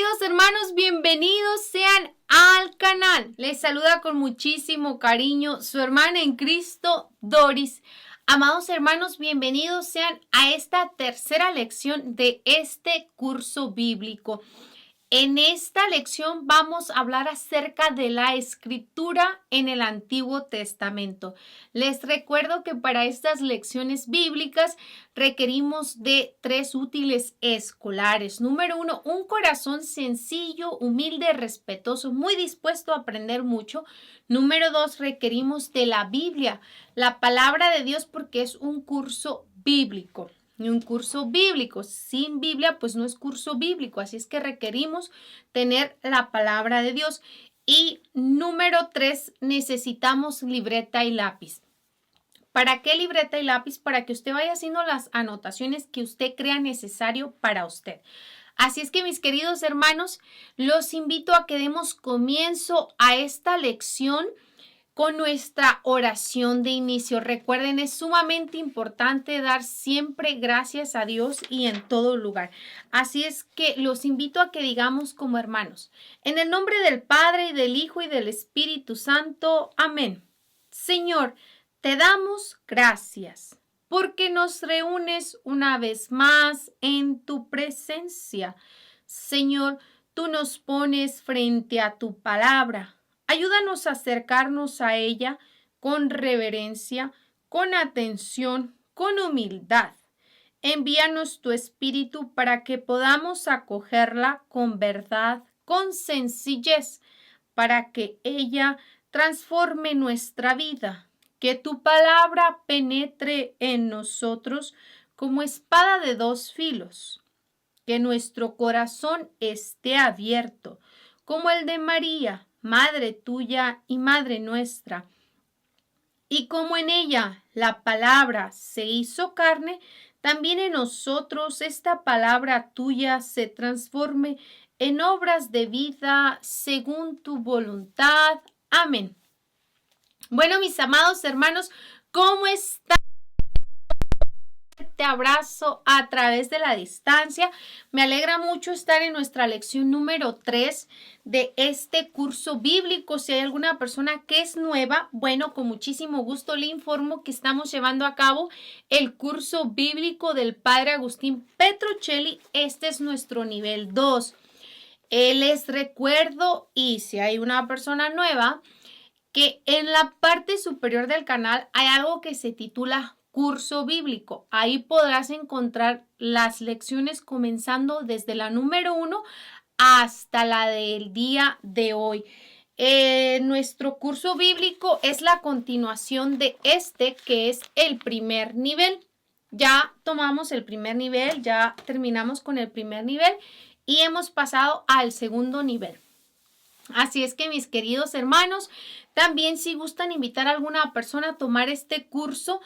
queridos hermanos, bienvenidos sean al canal. Les saluda con muchísimo cariño su hermana en Cristo, Doris. Amados hermanos, bienvenidos sean a esta tercera lección de este curso bíblico. En esta lección vamos a hablar acerca de la escritura en el Antiguo Testamento. Les recuerdo que para estas lecciones bíblicas requerimos de 3 útiles escolares. Número 1, un corazón sencillo, humilde, respetuoso, muy dispuesto a aprender mucho. Número 2, requerimos de la Biblia, la palabra de Dios, porque es un curso bíblico. Un curso bíblico. Sin Biblia, pues no es curso bíblico. Así es que requerimos tener la palabra de Dios. Y número 3, necesitamos libreta y lápiz. ¿Para qué libreta y lápiz? Para que usted vaya haciendo las anotaciones que usted crea necesario para usted. Así es que, mis queridos hermanos, los invito a que demos comienzo a esta lección con nuestra oración de inicio. Recuerden, es sumamente importante dar siempre gracias a Dios y en todo lugar. Así es que los invito a que digamos como hermanos, en el nombre del Padre, y del Hijo, y del Espíritu Santo. Amén. Señor, te damos gracias porque nos reúnes una vez más en tu presencia. Señor, tú nos pones frente a tu palabra. Ayúdanos a acercarnos a ella con reverencia, con atención, con humildad. Envíanos tu espíritu para que podamos acogerla con verdad, con sencillez, para que ella transforme nuestra vida. Que tu palabra penetre en nosotros como espada de 2 filos. Que nuestro corazón esté abierto, como el de María, Madre tuya y Madre nuestra. Y como en ella la palabra se hizo carne, también en nosotros esta palabra tuya se transforme en obras de vida según tu voluntad. Amén. Bueno, mis amados hermanos, ¿cómo están? Te abrazo a través de la distancia. Me alegra mucho estar en nuestra lección número 3 de este curso bíblico. Si hay alguna persona que es nueva, bueno, con muchísimo gusto le informo que estamos llevando a cabo el curso bíblico del Padre Agustín Petruccelli. Este es nuestro nivel 2. Les recuerdo, y si hay una persona nueva, que en la parte superior del canal hay algo que se titula curso bíblico. Ahí podrás encontrar las lecciones comenzando desde la número 1 hasta la del día de hoy. Nuestro curso bíblico es la continuación de este, que es el primer nivel. Ya tomamos el primer nivel, ya terminamos con el primer nivel y hemos pasado al segundo nivel. Así es que, mis queridos hermanos, también si gustan invitar a alguna persona a tomar este curso,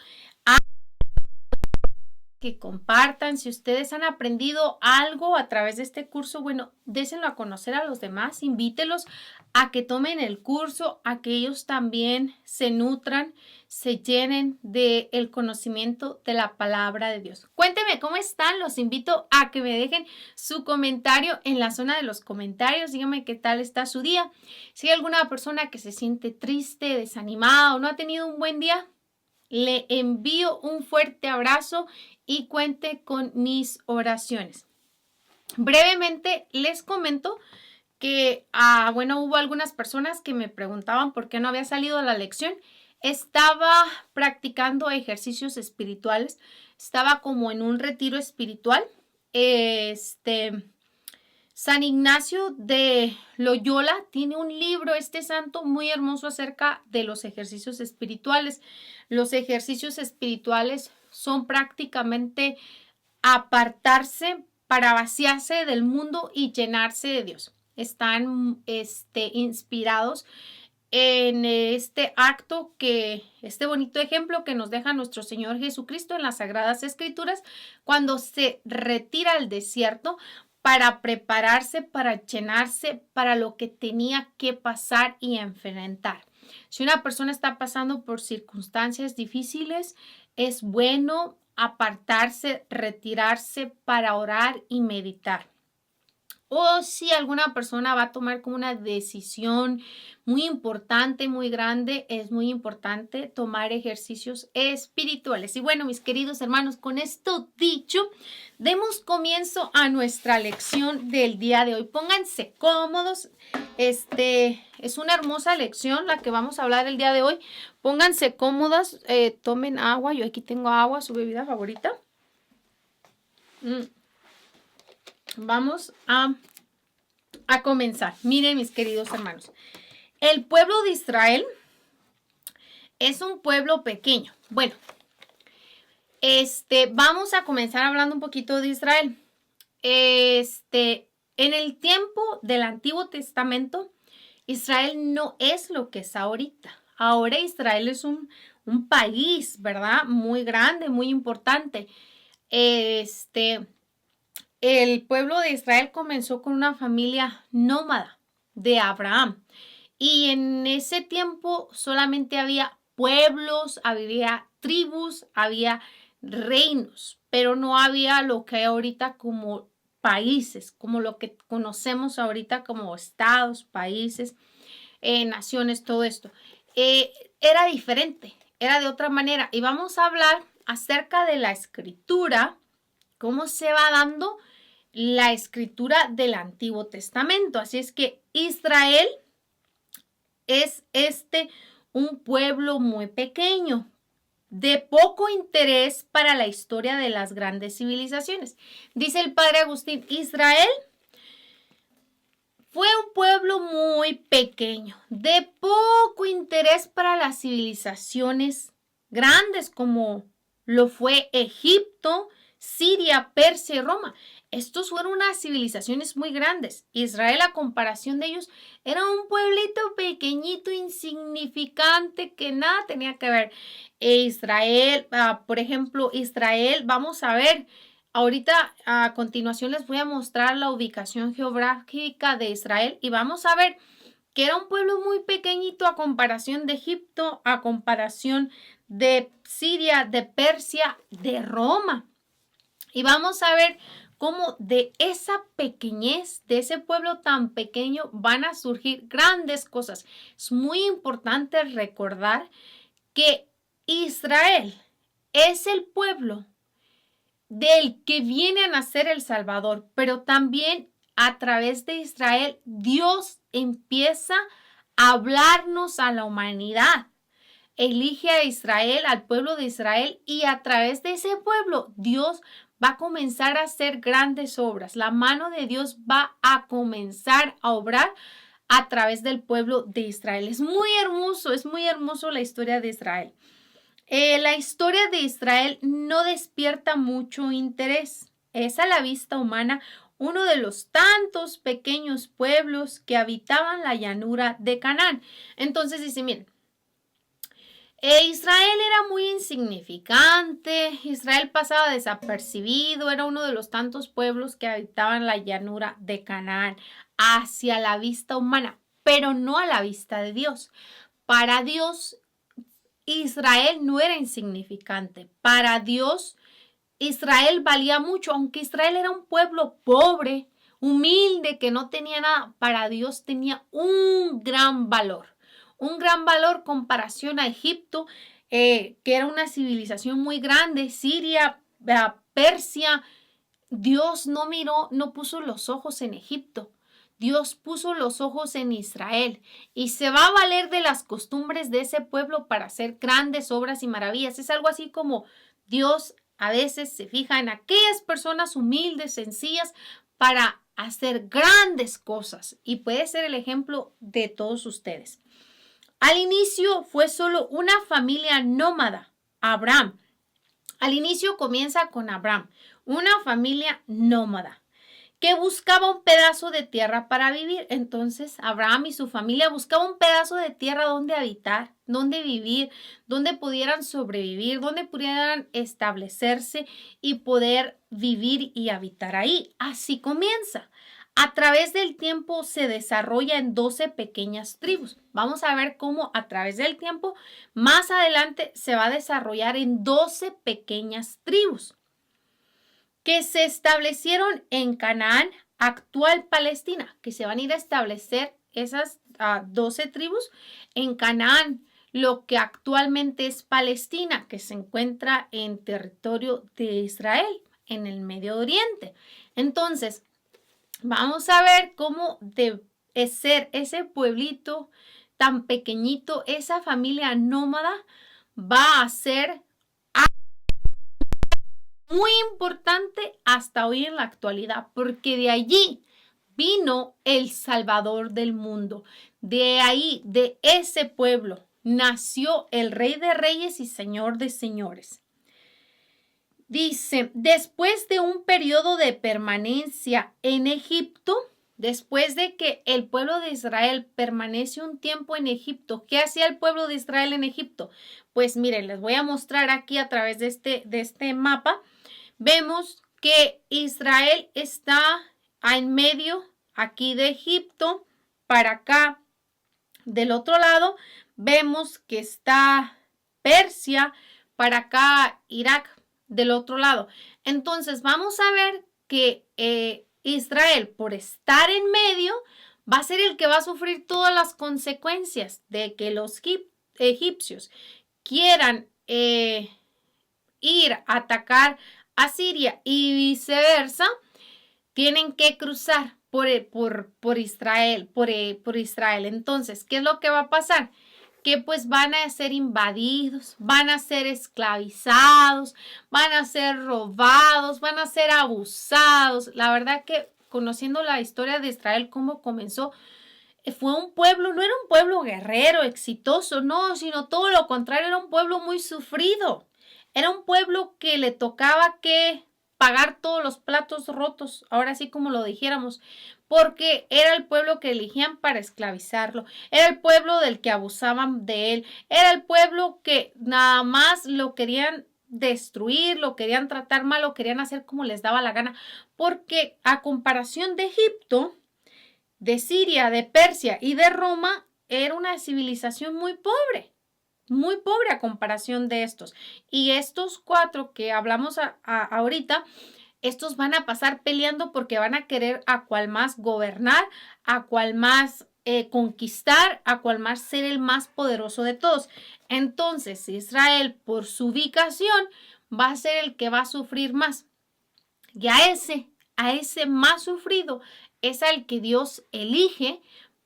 que compartan. Si ustedes han aprendido algo a través de este curso, bueno, désenlo a conocer a los demás, invítelos a que tomen el curso, a que ellos también se nutran, se llenen del conocimiento de la palabra de Dios. Cuéntenme cómo están, los invito a que me dejen su comentario en la zona de los comentarios, díganme qué tal está su día. Si hay alguna persona que se siente triste, desanimada o no ha tenido un buen día, le envío un fuerte abrazo y cuente con mis oraciones. Brevemente les comento que, hubo algunas personas que me preguntaban por qué no había salido la lección. Estaba practicando ejercicios espirituales, estaba como en un retiro espiritual. San Ignacio de Loyola tiene un libro, este santo, muy hermoso acerca de los ejercicios espirituales. Los ejercicios espirituales son prácticamente apartarse para vaciarse del mundo y llenarse de Dios. Están inspirados en este acto, este bonito ejemplo que nos deja nuestro Señor Jesucristo en las Sagradas Escrituras, cuando se retira al desierto para prepararse, para llenarse para lo que tenía que pasar y enfrentar. Si una persona está pasando por circunstancias difíciles, es bueno apartarse, retirarse para orar y meditar. o si alguna persona va a tomar como una decisión muy importante, muy grande, es muy importante tomar ejercicios espirituales. Y bueno, mis queridos hermanos, con esto dicho, demos comienzo a nuestra lección del día de hoy. Pónganse cómodos. Es una hermosa lección la que vamos a hablar el día de hoy. Pónganse cómodas, tomen agua. Yo aquí tengo agua, su bebida favorita. Vamos a comenzar. Miren, mis queridos hermanos, el pueblo de Israel es un pueblo pequeño. Bueno, vamos a comenzar hablando un poquito de Israel. En el tiempo del Antiguo Testamento, Israel no es lo que es ahorita. Ahora Israel es un país, ¿verdad? Muy grande, muy importante. El pueblo de Israel comenzó con una familia nómada de Abraham. Y en ese tiempo solamente había pueblos, había tribus, había reinos, pero no había lo que hay ahorita como países, como lo que conocemos ahorita como estados, países, naciones, todo esto. Era diferente, era de otra manera. Y vamos a hablar acerca de la escritura, cómo se va dando la escritura del Antiguo Testamento. Así es que Israel es un pueblo muy pequeño, de poco interés para la historia de las grandes civilizaciones. Dice el padre Agustín, Israel fue un pueblo muy pequeño, de poco interés para las civilizaciones grandes como lo fue Egipto, Siria, Persia y Roma. Estos fueron unas civilizaciones muy grandes. Israel, a comparación de ellos, era un pueblito pequeñito, insignificante, que nada tenía que ver. Israel, por ejemplo, Israel, vamos a ver, ahorita a continuación les voy a mostrar la ubicación geográfica de Israel y vamos a ver que era un pueblo muy pequeñito a comparación de Egipto, a comparación de Siria, de Persia, de Roma. Y vamos a ver cómo de esa pequeñez, de ese pueblo tan pequeño, van a surgir grandes cosas. Es muy importante recordar que Israel es el pueblo del que viene a nacer el Salvador, pero también a través de Israel Dios empieza a hablarnos a la humanidad. Elige a Israel, al pueblo de Israel, y a través de ese pueblo Dios va a comenzar a hacer grandes obras. La mano de Dios va a comenzar a obrar a través del pueblo de Israel. Es muy hermoso la historia de Israel. La historia de Israel no despierta mucho interés. Es a la vista humana uno de los tantos pequeños pueblos que habitaban la llanura de Canaán. Entonces dice, miren, Israel era muy insignificante, Israel pasaba desapercibido, era uno de los tantos pueblos que habitaban la llanura de Canaán hacia la vista humana, pero no a la vista de Dios. Para Dios, Israel no era insignificante. Para Dios, Israel valía mucho, aunque Israel era un pueblo pobre, humilde, que no tenía nada. Para Dios tenía un gran valor comparación a Egipto, que era una civilización muy grande, Siria, Persia. Dios no miró, no puso los ojos en Egipto. Dios puso los ojos en Israel y se va a valer de las costumbres de ese pueblo para hacer grandes obras y maravillas. Es algo así como Dios a veces se fija en aquellas personas humildes, sencillas, para hacer grandes cosas, y puede ser el ejemplo de todos ustedes. Al inicio fue solo una familia nómada, Abraham. Al inicio comienza con Abraham, una familia nómada que buscaba un pedazo de tierra para vivir. Entonces Abraham y su familia buscaban un pedazo de tierra donde habitar, donde vivir, donde pudieran sobrevivir, donde pudieran establecerse y poder vivir y habitar ahí. Así comienza. A través del tiempo se desarrolla en 12 pequeñas tribus. Vamos a ver cómo a través del tiempo más adelante se va a desarrollar en 12 pequeñas tribus que se establecieron en Canaán actual Palestina, que se van a ir a establecer esas 12 tribus en Canaán, lo que actualmente es Palestina, que se encuentra en territorio de Israel, en el Medio Oriente. Entonces, vamos a ver cómo de ser ese pueblito tan pequeñito, esa familia nómada va a ser muy importante hasta hoy en la actualidad, porque de allí vino el Salvador del mundo. De ahí, de ese pueblo, nació el Rey de Reyes y Señor de Señores. Dice, después de un periodo de permanencia en Egipto, después de que el pueblo de Israel permanece un tiempo en Egipto, ¿qué hacía el pueblo de Israel en Egipto? Pues miren, les voy a mostrar aquí a través de este mapa. Vemos que Israel está en medio aquí de Egipto, para acá del otro lado vemos que está Persia, para acá Irak del otro lado. Entonces vamos a ver que Israel, por estar en medio, va a ser el que va a sufrir todas las consecuencias de que los egipcios quieran ir a atacar a Siria y viceversa. Tienen que cruzar por Israel, por Israel. Entonces, ¿qué es lo que va a pasar? Que pues van a ser invadidos, van a ser esclavizados, van a ser robados, van a ser abusados. La verdad que conociendo la historia de Israel, cómo comenzó, fue un pueblo, no era un pueblo guerrero, exitoso, no, sino todo lo contrario, era un pueblo muy sufrido. Era un pueblo que le tocaba que pagar todos los platos rotos, ahora sí como lo dijéramos, porque era el pueblo que elegían para esclavizarlo, era el pueblo del que abusaban de él, era el pueblo que nada más lo querían destruir, lo querían tratar mal, lo querían hacer como les daba la gana, porque a comparación de Egipto, de Siria, de Persia y de Roma, era una civilización muy pobre a comparación de estos. Y estos 4 que hablamos ahorita, estos van a pasar peleando porque van a querer a cual más gobernar, a cual más conquistar, a cual más ser el más poderoso de todos. Entonces, Israel, por su ubicación, va a ser el que va a sufrir más. Y a ese más sufrido es al que Dios elige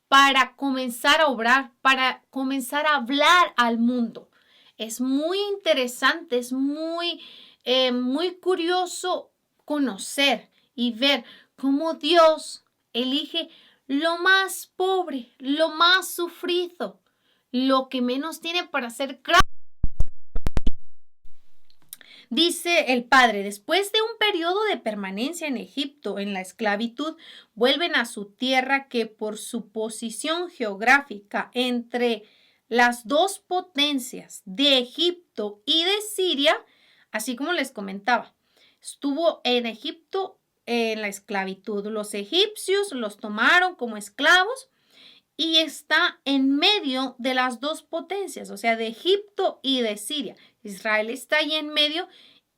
para comenzar a obrar, para comenzar a hablar al mundo. Es muy interesante, es muy curioso conocer y ver cómo Dios elige lo más pobre, lo más sufrido, lo que menos tiene para ser grande. Dice el padre, después de un periodo de permanencia en Egipto en la esclavitud, vuelven a su tierra que por su posición geográfica entre las dos potencias de Egipto y de Siria, así como les comentaba, estuvo en Egipto en la esclavitud. Los egipcios los tomaron como esclavos y está en medio de las dos potencias, o sea, de Egipto y de Siria. Israel está ahí en medio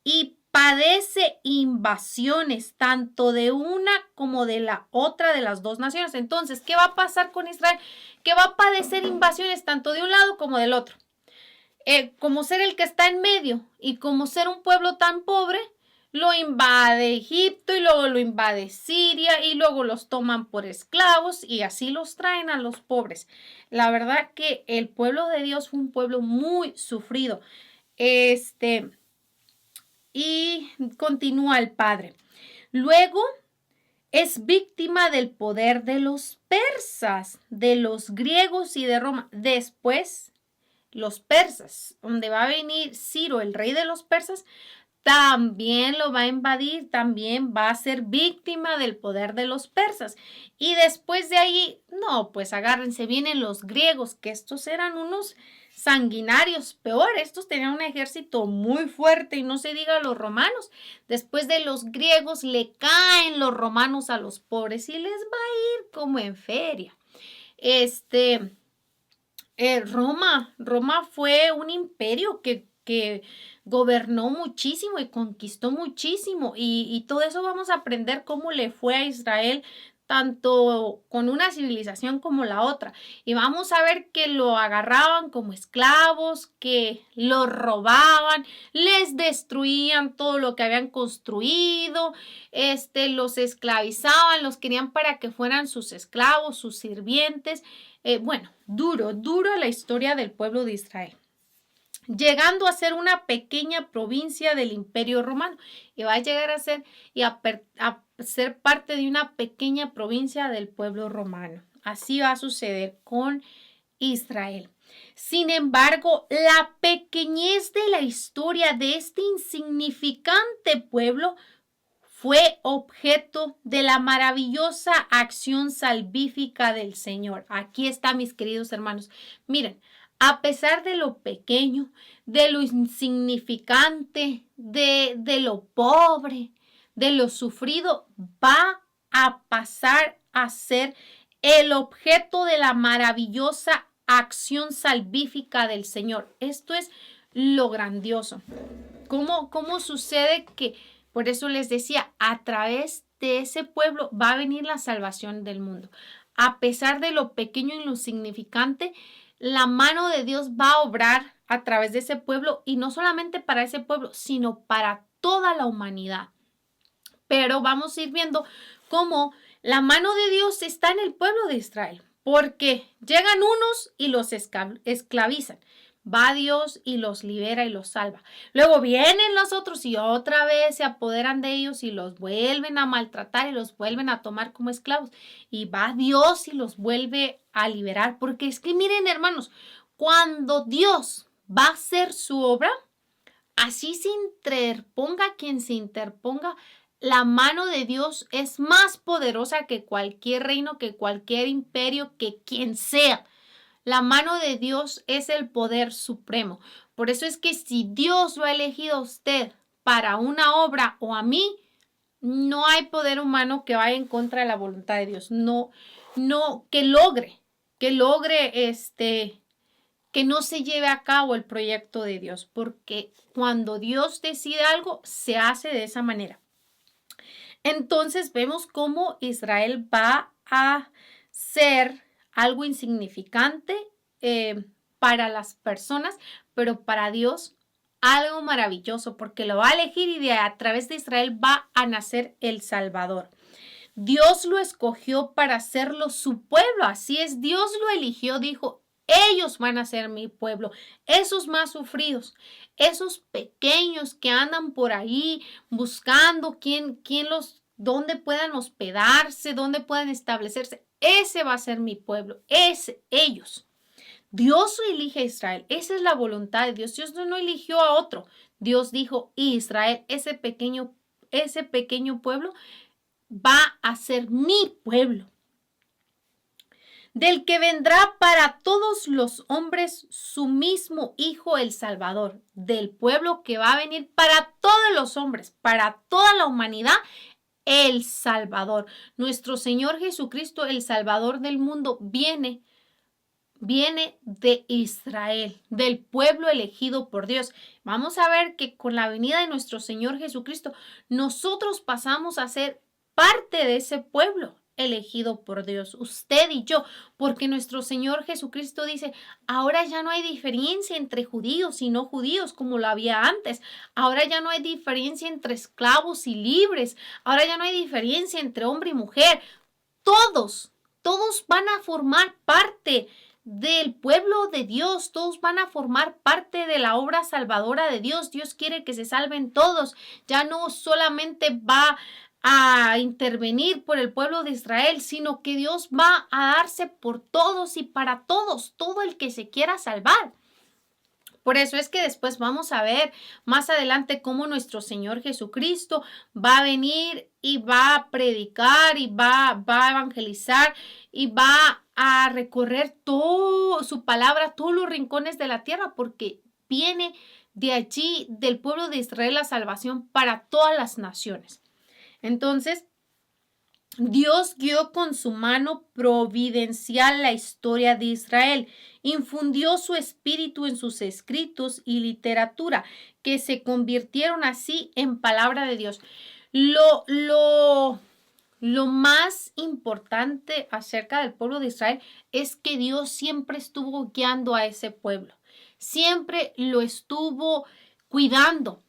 y padece invasiones tanto de una como de la otra de las dos naciones. Entonces, ¿qué va a pasar con Israel? Que va a padecer invasiones tanto de un lado como del otro. Como ser el que está en medio y como ser un pueblo tan pobre, lo invade Egipto y luego lo invade Siria y luego los toman por esclavos y así los traen a los pobres. La verdad que el pueblo de Dios fue un pueblo muy sufrido. Y continúa el padre. Luego es víctima del poder de los persas, de los griegos y de Roma. Después, los persas, donde va a venir Ciro, el rey de los persas, también lo va a invadir, también va a ser víctima del poder de los persas. Y después de ahí, no, pues agárrense, vienen los griegos, que estos eran unos sanguinarios, peor, estos tenían un ejército muy fuerte y no se diga los romanos. Después de los griegos le caen los romanos a los pobres y les va a ir como en feria. Roma fue un imperio que gobernó muchísimo y conquistó muchísimo y todo eso vamos a aprender cómo le fue a Israel tanto con una civilización como la otra. Y vamos a ver que lo agarraban como esclavos, que lo robaban, les destruían todo lo que habían construido, los esclavizaban, los querían para que fueran sus esclavos, sus sirvientes. Bueno, duro la historia del pueblo de Israel, llegando a ser una pequeña provincia del Imperio Romano y va a llegar a ser a ser parte de una pequeña provincia del pueblo romano. Así va a suceder con Israel. Sin embargo, la pequeñez de la historia de este insignificante pueblo fue objeto de la maravillosa acción salvífica del Señor. Aquí está, mis queridos hermanos. Miren, a pesar de lo pequeño, de lo insignificante, de lo pobre, de lo sufrido, va a pasar a ser el objeto de la maravillosa acción salvífica del Señor. Esto es lo grandioso. ¿Cómo sucede que, por eso les decía, a través de ese pueblo va a venir la salvación del mundo? A pesar de lo pequeño y lo insignificante, la mano de Dios va a obrar a través de ese pueblo y no solamente para ese pueblo, sino para toda la humanidad. Pero vamos a ir viendo cómo la mano de Dios está en el pueblo de Israel, porque llegan unos y los esclavizan. Va Dios y los libera y los salva. Luego vienen los otros y otra vez se apoderan de ellos y los vuelven a maltratar y los vuelven a tomar como esclavos. Y va Dios y los vuelve a liberar. Porque es que miren, hermanos, cuando Dios va a hacer su obra, así se interponga quien se interponga, la mano de Dios es más poderosa que cualquier reino, que cualquier imperio, que quien sea. La mano de Dios es el poder supremo. Por eso es que si Dios lo ha elegido a usted para una obra o a mí, no hay poder humano que vaya en contra de la voluntad de Dios. No, que logre que no se lleve a cabo el proyecto de Dios. Porque cuando Dios decide algo, se hace de esa manera. Entonces vemos cómo Israel va a ser algo insignificante para las personas, pero para Dios algo maravilloso, porque lo va a elegir y a través de Israel va a nacer el Salvador. Dios lo escogió para hacerlo su pueblo, así es, Dios lo eligió, dijo, ellos van a ser mi pueblo, esos más sufridos, esos pequeños que andan por ahí buscando dónde puedan hospedarse, dónde puedan establecerse. Ese va a ser mi pueblo, ellos. Dios elige a Israel, esa es la voluntad de Dios. Dios no eligió a otro. Dios dijo, Israel, ese pequeño pueblo va a ser mi pueblo, del que vendrá para todos los hombres su mismo Hijo, el Salvador, del pueblo que va a venir para todos los hombres, para toda la humanidad, el Salvador. Nuestro Señor Jesucristo, el Salvador del mundo, viene de Israel, del pueblo elegido por Dios. Vamos a ver que con la venida de nuestro Señor Jesucristo, nosotros pasamos a ser parte de ese pueblo elegido por Dios, usted y yo, porque nuestro Señor Jesucristo dice, ahora ya no hay diferencia entre judíos y no judíos como lo había antes, ahora ya no hay diferencia entre esclavos y libres, ahora ya no hay diferencia entre hombre y mujer, todos van a formar parte del pueblo de Dios, todos van a formar parte de la obra salvadora de Dios. Dios quiere que se salven todos, ya no solamente va a intervenir por el pueblo de Israel, sino que Dios va a darse por todos y para todos, todo el que se quiera salvar. Por eso es que después vamos a ver más adelante cómo nuestro Señor Jesucristo va a venir y va a predicar y va a evangelizar y va a recorrer todo su palabra, todos los rincones de la tierra, porque viene de allí, del pueblo de Israel, la salvación para todas las naciones. Entonces, Dios guió con su mano providencial la historia de Israel, infundió su espíritu en sus escritos y literatura, que se convirtieron así en palabra de Dios. Lo más importante acerca del pueblo de Israel es que Dios siempre estuvo guiando a ese pueblo, siempre lo estuvo cuidando.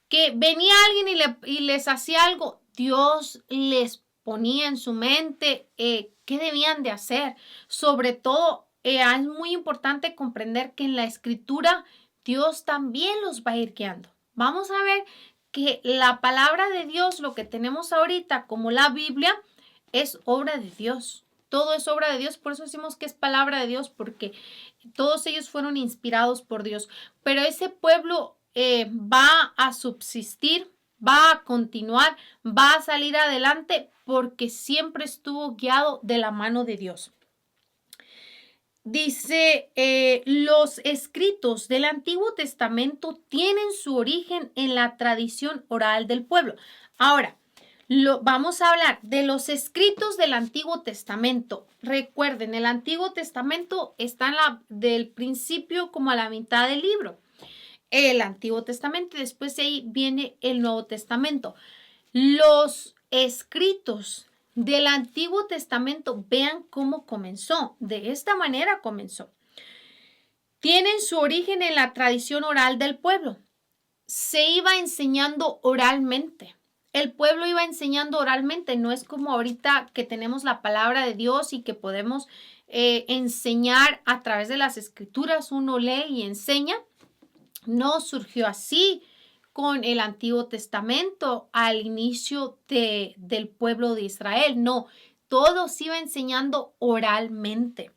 Que venía alguien y les hacía algo, Dios les ponía en su mente qué debían de hacer. Sobre todo, es muy importante comprender que en la escritura Dios también los va a ir guiando. Vamos a ver que la palabra de Dios, lo que tenemos ahorita como la Biblia, es obra de Dios. Todo es obra de Dios, por eso decimos que es palabra de Dios, porque todos ellos fueron inspirados por Dios. Pero ese pueblo va a subsistir, va a continuar, va a salir adelante porque siempre estuvo guiado de la mano de Dios. Dice, los escritos del Antiguo Testamento tienen su origen en la tradición oral del pueblo. Ahora, vamos a hablar de los escritos del Antiguo Testamento. Recuerden, el Antiguo Testamento está del principio como a la mitad del libro. El Antiguo Testamento y después de ahí viene el Nuevo Testamento. Los escritos del Antiguo Testamento, vean cómo comenzó. De esta manera comenzó. Tienen su origen en la tradición oral del pueblo. Se iba enseñando oralmente. El pueblo iba enseñando oralmente. No es como ahorita que tenemos la palabra de Dios y que podemos enseñar a través de las escrituras. Uno lee y enseña. No surgió así con el Antiguo Testamento al inicio del pueblo de Israel. No, todo se iba enseñando oralmente.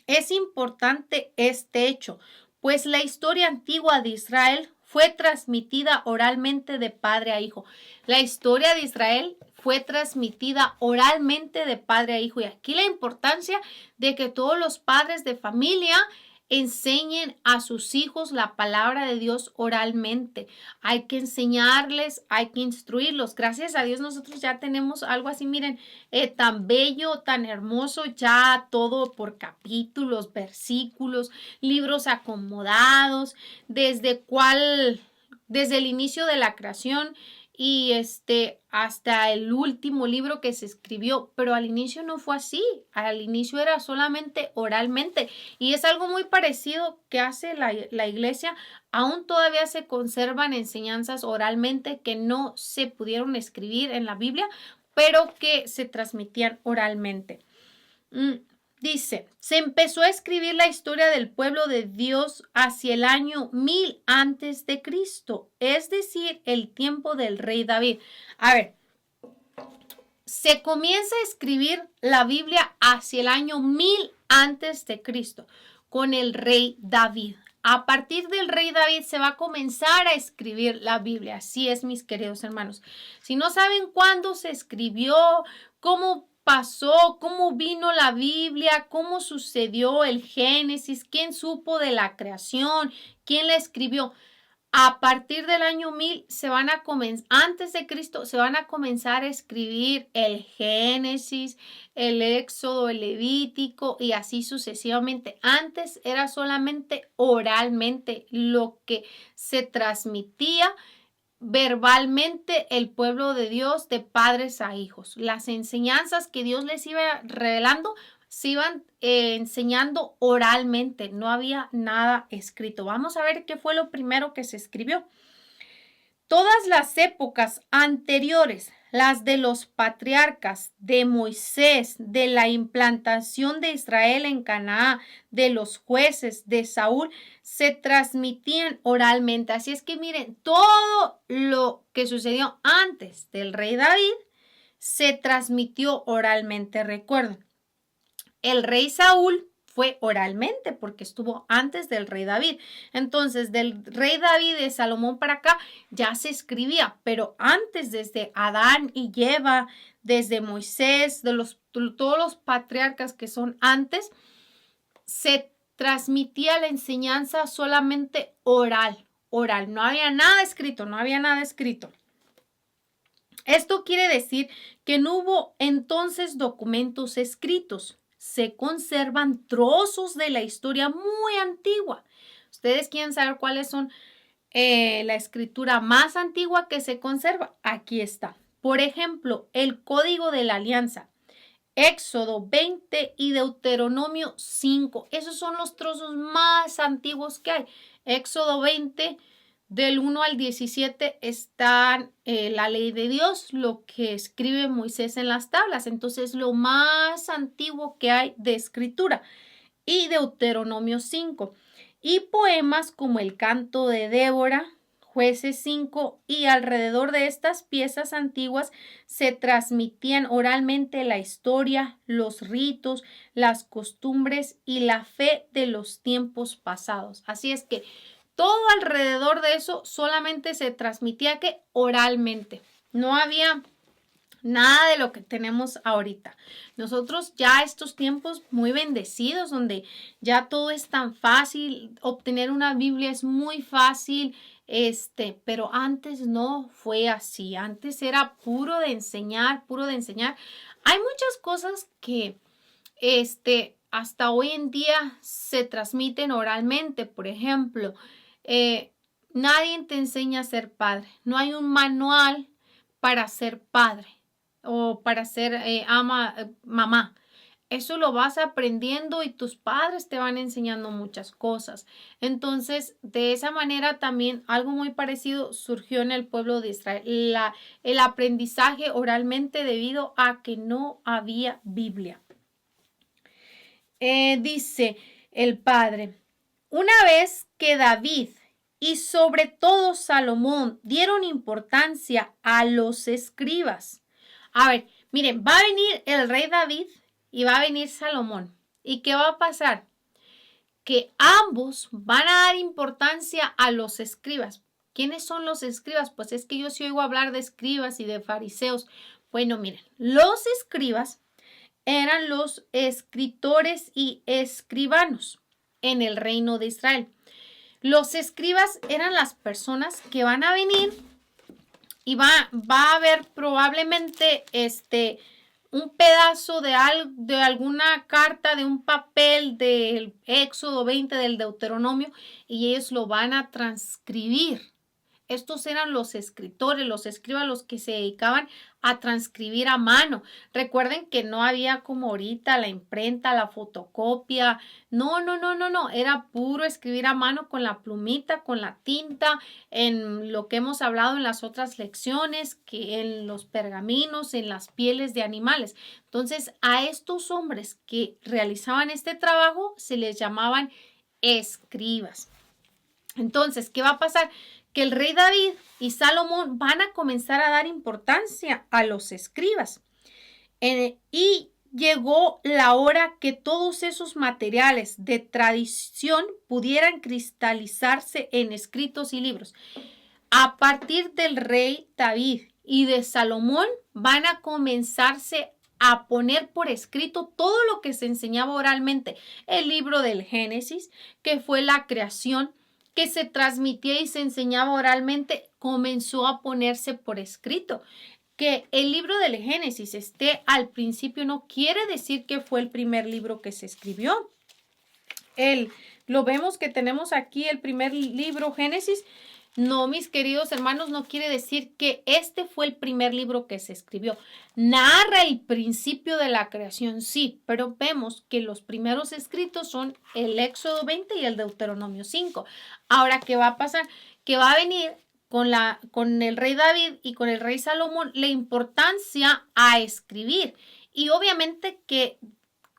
Es importante este hecho, pues la historia antigua de Israel fue transmitida oralmente de padre a hijo. La historia de Israel fue transmitida oralmente de padre a hijo. Y aquí la importancia de que todos los padres de familia enseñen a sus hijos la palabra de Dios oralmente. Hay que enseñarles, hay que instruirlos. Gracias a Dios nosotros ya tenemos algo así, miren, tan bello, tan hermoso, ya todo por capítulos, versículos, libros acomodados, desde el inicio de la creación y hasta el último libro que se escribió, pero al inicio no fue así, al inicio era solamente oralmente y es algo muy parecido que hace la iglesia. Aún todavía se conservan enseñanzas oralmente que no se pudieron escribir en la Biblia, pero que se transmitían oralmente. Dice, se empezó a escribir la historia del pueblo de Dios hacia el año 1000 antes de Cristo, es decir, el tiempo del rey David. A ver, se comienza a escribir la Biblia hacia el año 1000 antes de Cristo, con el rey David. A partir del rey David se va a comenzar a escribir la Biblia. Así es, mis queridos hermanos. Si no saben cuándo se escribió, cómo pasó, cómo vino la Biblia, cómo sucedió el Génesis, quién supo de la creación, quién la escribió. A partir del año 1000 antes de Cristo, se van a comenzar a escribir el Génesis, el Éxodo, el Levítico y así sucesivamente. Antes era solamente oralmente lo que se transmitía verbalmente el pueblo de Dios de padres a hijos. Las enseñanzas que Dios les iba revelando se iban enseñando oralmente, no había nada escrito. Vamos a ver qué fue lo primero que se escribió. Todas las épocas anteriores, las de los patriarcas, de Moisés, de la implantación de Israel en Canaán, de los jueces, de Saúl, se transmitían oralmente. Así es que miren, todo lo que sucedió antes del rey David se transmitió oralmente. Recuerden, el rey Saúl fue oralmente porque estuvo antes del rey David. Entonces, del rey David de Salomón para acá ya se escribía, pero antes, desde Adán y Eva, desde Moisés, todos los patriarcas que son antes, se transmitía la enseñanza solamente oral. No había nada escrito, Esto quiere decir que no hubo entonces documentos escritos. Se conservan trozos de la historia muy antigua. ¿Ustedes quieren saber cuáles son la escritura más antigua que se conserva? Aquí está. Por ejemplo, el Código de la Alianza, Éxodo 20 y Deuteronomio 5. Esos son los trozos más antiguos que hay. Éxodo 20, del 1 al 17 está la ley de Dios, lo que escribe Moisés en las tablas. Entonces, lo más antiguo que hay de escritura. Y Deuteronomio 5. Y poemas como el canto de Débora, Jueces 5, y alrededor de estas piezas antiguas se transmitían oralmente la historia, los ritos, las costumbres y la fe de los tiempos pasados. Así es que todo alrededor de eso solamente se transmitía que oralmente. No había nada de lo que tenemos ahorita. Nosotros ya estos tiempos muy bendecidos, donde ya todo es tan fácil, obtener una Biblia es muy fácil, pero antes no fue así. Antes era puro de enseñar, puro de enseñar. Hay muchas cosas que, hasta hoy en día se transmiten oralmente. Por ejemplo, nadie te enseña a ser padre. No hay un manual para ser padre o para ser mamá. Eso lo vas aprendiendo y tus padres te van enseñando muchas cosas. Entonces, de esa manera también algo muy parecido surgió en el pueblo de Israel. El aprendizaje oralmente debido a que no había Biblia. Dice el padre, una vez que David y sobre todo Salomón dieron importancia a los escribas. A ver, miren, va a venir el rey David y va a venir Salomón. ¿Y qué va a pasar? Que ambos van a dar importancia a los escribas. ¿Quiénes son los escribas? Pues es que yo sí oigo hablar de escribas y de fariseos. Bueno, miren, los escribas eran los escritores y escribanos en el reino de Israel. Los escribas eran las personas que van a venir y va a haber probablemente un pedazo de alguna carta, de un papel del Éxodo 20, del Deuteronomio, y ellos lo van a transcribir. Estos eran los escritores, los escribas, los que se dedicaban a transcribir a mano. Recuerden que no había como ahorita la imprenta, la fotocopia. No. Era puro escribir a mano con la plumita, con la tinta, en lo que hemos hablado en las otras lecciones, que en los pergaminos, en las pieles de animales. Entonces, a estos hombres que realizaban este trabajo se les llamaban escribas. Entonces, ¿qué va a pasar? Que el rey David y Salomón van a comenzar a dar importancia a los escribas. Y llegó la hora que todos esos materiales de tradición pudieran cristalizarse en escritos y libros. A partir del rey David y de Salomón van a comenzarse a poner por escrito todo lo que se enseñaba oralmente. El libro del Génesis, que fue la creación, que se transmitía y se enseñaba oralmente, comenzó a ponerse por escrito. Que el libro del Génesis esté al principio no quiere decir que fue el primer libro que se escribió. Lo vemos que tenemos aquí el primer libro, Génesis. No, mis queridos hermanos, no quiere decir que este fue el primer libro que se escribió. Narra el principio de la creación, sí, pero vemos que los primeros escritos son el Éxodo 20 y el Deuteronomio 5. Ahora, ¿qué va a pasar? Que va a venir con el rey David y con el rey Salomón la importancia a escribir. Y obviamente que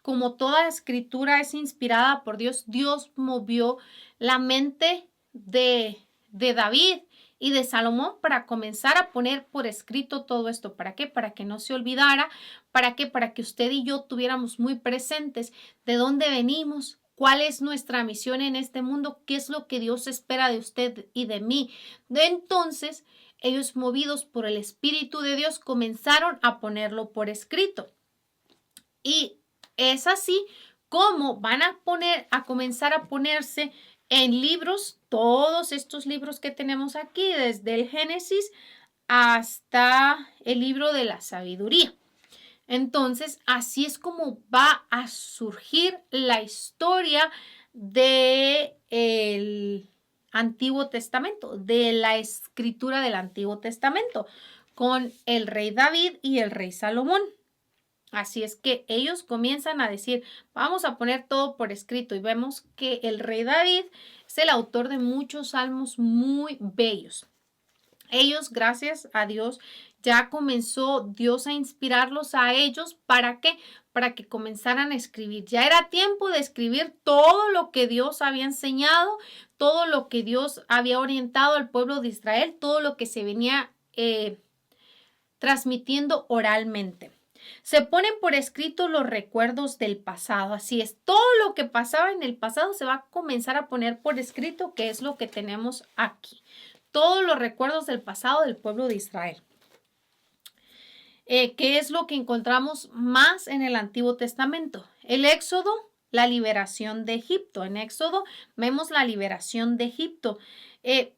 como toda escritura es inspirada por Dios, Dios movió la mente de David y de Salomón para comenzar a poner por escrito todo esto. ¿Para qué? Para que no se olvidara. ¿Para qué? Para que usted y yo tuviéramos muy presentes de dónde venimos, cuál es nuestra misión en este mundo, qué es lo que Dios espera de usted y de mí. Entonces, ellos, movidos por el Espíritu de Dios, comenzaron a ponerlo por escrito. Y es así como van a comenzar a ponerse en libros, todos estos libros que tenemos aquí, desde el Génesis hasta el libro de la sabiduría. Entonces, así es como va a surgir la historia del Antiguo Testamento, de la escritura del Antiguo Testamento, con el rey David y el rey Salomón. Así es que ellos comienzan a decir, vamos a poner todo por escrito, y vemos que el rey David es el autor de muchos salmos muy bellos. Ellos, gracias a Dios, ya comenzó Dios a inspirarlos a ellos. ¿Para qué? Para que comenzaran a escribir. Ya era tiempo de escribir todo lo que Dios había enseñado, todo lo que Dios había orientado al pueblo de Israel, todo lo que se venía transmitiendo oralmente. Se ponen por escrito los recuerdos del pasado. Así es, todo lo que pasaba en el pasado se va a comenzar a poner por escrito, que es lo que tenemos aquí. Todos los recuerdos del pasado del pueblo de Israel. ¿Qué es lo que encontramos más en el Antiguo Testamento? El Éxodo, la liberación de Egipto. En Éxodo vemos la liberación de Egipto.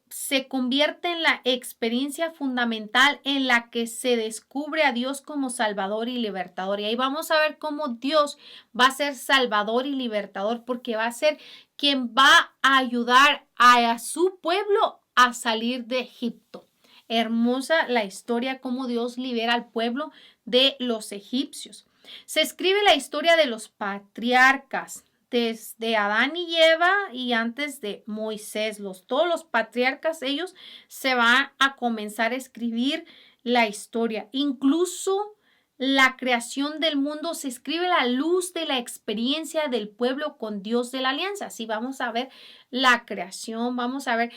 Se convierte en la experiencia fundamental en la que se descubre a Dios como Salvador y Libertador. Y ahí vamos a ver cómo Dios va a ser Salvador y Libertador, porque va a ser quien va a ayudar a su pueblo a salir de Egipto. Hermosa la historia, cómo Dios libera al pueblo de los egipcios. Se escribe la historia de los patriarcas, desde Adán y Eva y antes de Moisés. Todos los patriarcas, ellos se van a comenzar a escribir la historia. Incluso la creación del mundo se escribe a la luz de la experiencia del pueblo con Dios de la alianza. Así vamos a ver la creación, vamos a ver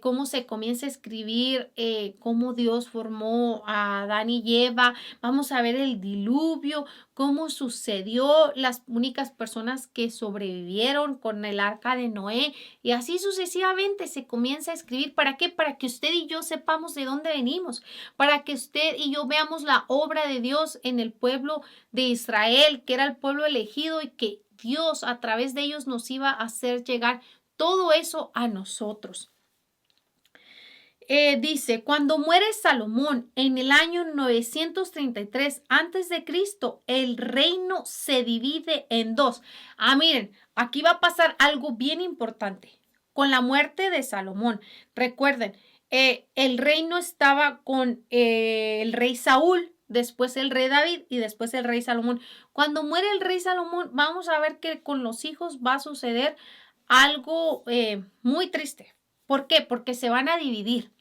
cómo se comienza a escribir, cómo Dios formó a Adán y Eva, vamos a ver el diluvio, cómo sucedió, las únicas personas que sobrevivieron con el arca de Noé, y así sucesivamente se comienza a escribir. ¿Para qué? Para que usted y yo sepamos de dónde venimos, para que usted y yo veamos la obra de Dios en el pueblo de Israel, que era el pueblo elegido, y que Dios a través de ellos nos iba a hacer llegar todo eso a nosotros. Dice, cuando muere Salomón en el año 933 a.C., el reino se divide en dos. Miren, aquí va a pasar algo bien importante. Con la muerte de Salomón, recuerden, el reino estaba con el rey Saúl, después el rey David y después el rey Salomón. Cuando muere el rey Salomón, vamos a ver que con los hijos va a suceder algo muy triste. ¿Por qué? Porque se van a dividir.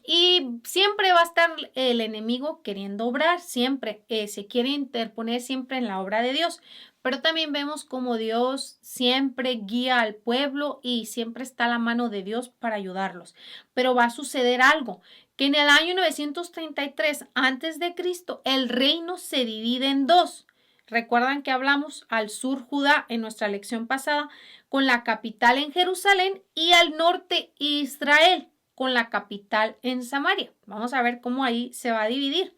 Y siempre va a estar el enemigo queriendo obrar, siempre se quiere interponer siempre en la obra de Dios. Pero también vemos como Dios siempre guía al pueblo y siempre está a la mano de Dios para ayudarlos. Pero va a suceder algo, que en el año 933 a.C. el reino se divide en dos. Recuerdan que hablamos al sur Judá en nuestra lección pasada, con la capital en Jerusalén, y al norte Israel, con la capital en Samaria. Vamos a ver cómo ahí se va a dividir.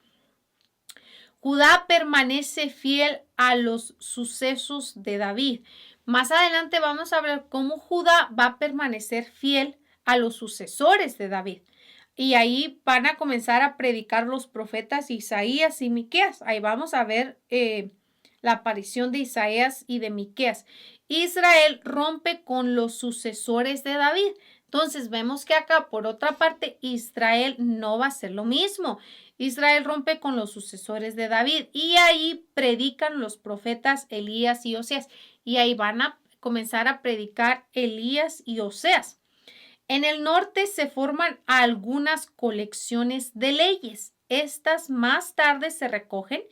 Judá permanece fiel a los sucesos de David. Más adelante vamos a ver cómo Judá va a permanecer fiel a los sucesores de David. Y ahí van a comenzar a predicar los profetas Isaías y Miqueas. Ahí vamos a ver la aparición de Isaías y de Miqueas. Israel rompe con los sucesores de David. Entonces vemos que acá, por otra parte, Israel no va a hacer lo mismo. Israel rompe con los sucesores de David y ahí predican los profetas Elías y Oseas. Y ahí van a comenzar a predicar Elías y Oseas. En el norte se forman algunas colecciones de leyes. Estas más tarde se recogen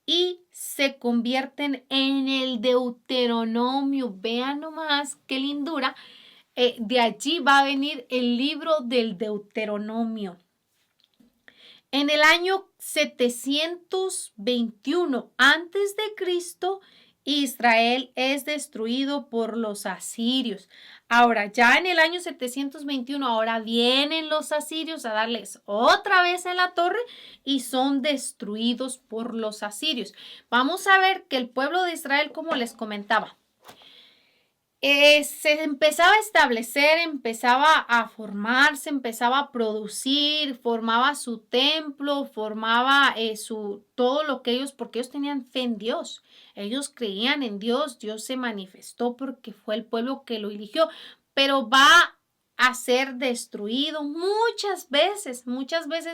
y se convierten en el Deuteronomio. Vean nomás qué lindura. De allí va a venir el libro del Deuteronomio. En el año 721 a.C., Israel es destruido por los asirios. Ahora, ya en el año 721, ahora vienen los asirios a darles otra vez en la torre y son destruidos por los asirios. Vamos a ver que el pueblo de Israel, como les comentaba, se empezaba a establecer, empezaba a formarse, empezaba a producir, formaba su templo, formaba todo lo que ellos, porque ellos tenían fe en Dios. Ellos creían en Dios, Dios se manifestó porque fue el pueblo que lo eligió, pero va a ser destruido muchas veces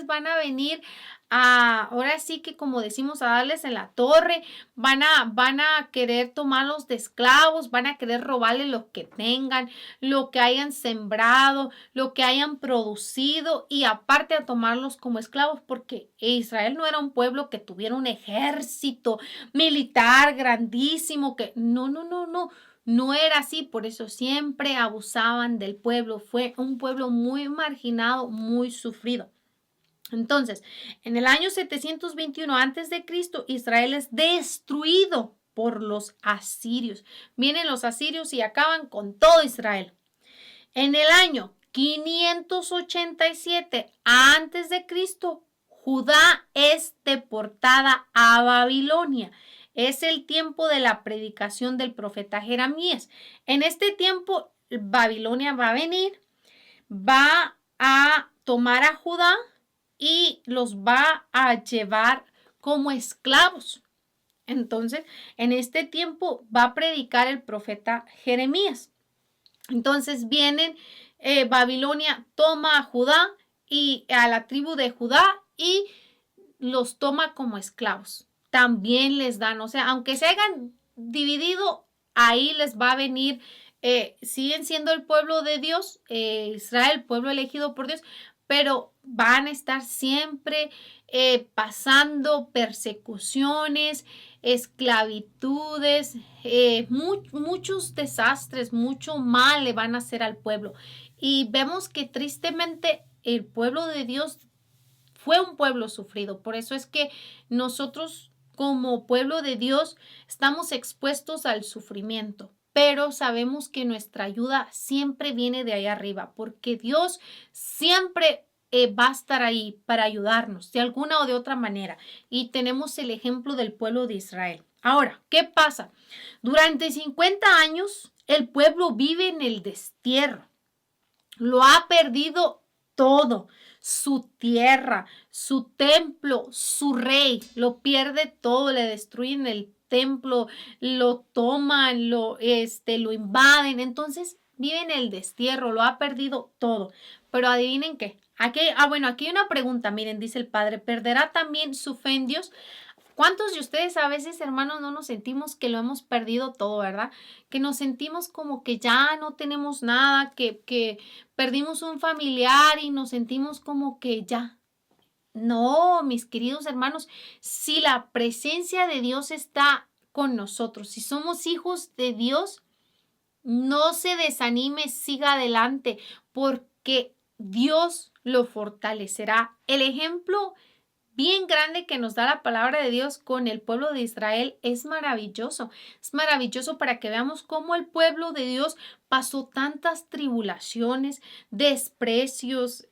van a venir ahora sí que como decimos, a darles en la torre, van a querer tomarlos de esclavos, van a querer robarles lo que tengan, lo que hayan sembrado, lo que hayan producido y aparte a tomarlos como esclavos porque Israel no era un pueblo que tuviera un ejército militar grandísimo que no era así, por eso siempre abusaban del pueblo. Fue un pueblo muy marginado, muy sufrido. Entonces, en el año 721 a.C., Israel es destruido por los asirios. Vienen los asirios y acaban con todo Israel. En el año 587 a.C., Judá es deportada a Babilonia. Es el tiempo de la predicación del profeta Jeremías. En este tiempo, Babilonia va a venir, va a tomar a Judá y los va a llevar como esclavos. Entonces, en este tiempo va a predicar el profeta Jeremías. Entonces vienen, Babilonia toma a Judá y a la tribu de Judá y los toma como esclavos. También les dan, o sea, aunque se hayan dividido, ahí les va a venir, siguen siendo el pueblo de Dios, Israel, pueblo elegido por Dios, pero van a estar siempre pasando persecuciones, esclavitudes, muchos desastres, mucho mal le van a hacer al pueblo. Y vemos que tristemente el pueblo de Dios fue un pueblo sufrido. Por eso es que nosotros como pueblo de Dios estamos expuestos al sufrimiento. Pero sabemos que nuestra ayuda siempre viene de ahí arriba, porque Dios siempre va a estar ahí para ayudarnos de alguna o de otra manera. Y tenemos el ejemplo del pueblo de Israel. Ahora, ¿qué pasa? Durante 50 años el pueblo vive en el destierro. Lo ha perdido todo. Su tierra, su templo, su rey, lo pierde todo, le destruyen el templo, lo toman, lo invaden, entonces vive en el destierro, lo ha perdido todo. Pero adivinen qué, aquí hay una pregunta, miren, dice el padre, ¿perderá también su fe en Dios? ¿Cuántos de ustedes a veces, hermanos, no nos sentimos que lo hemos perdido todo, verdad? Que nos sentimos como que ya no tenemos nada, que perdimos un familiar y nos sentimos como que ya. No, mis queridos hermanos, si la presencia de Dios está con nosotros, si somos hijos de Dios, no se desanime, siga adelante, porque Dios lo fortalecerá. El ejemplo bien grande que nos da la palabra de Dios con el pueblo de Israel es maravilloso. Es maravilloso para que veamos cómo el pueblo de Dios pasó tantas tribulaciones, desprecios,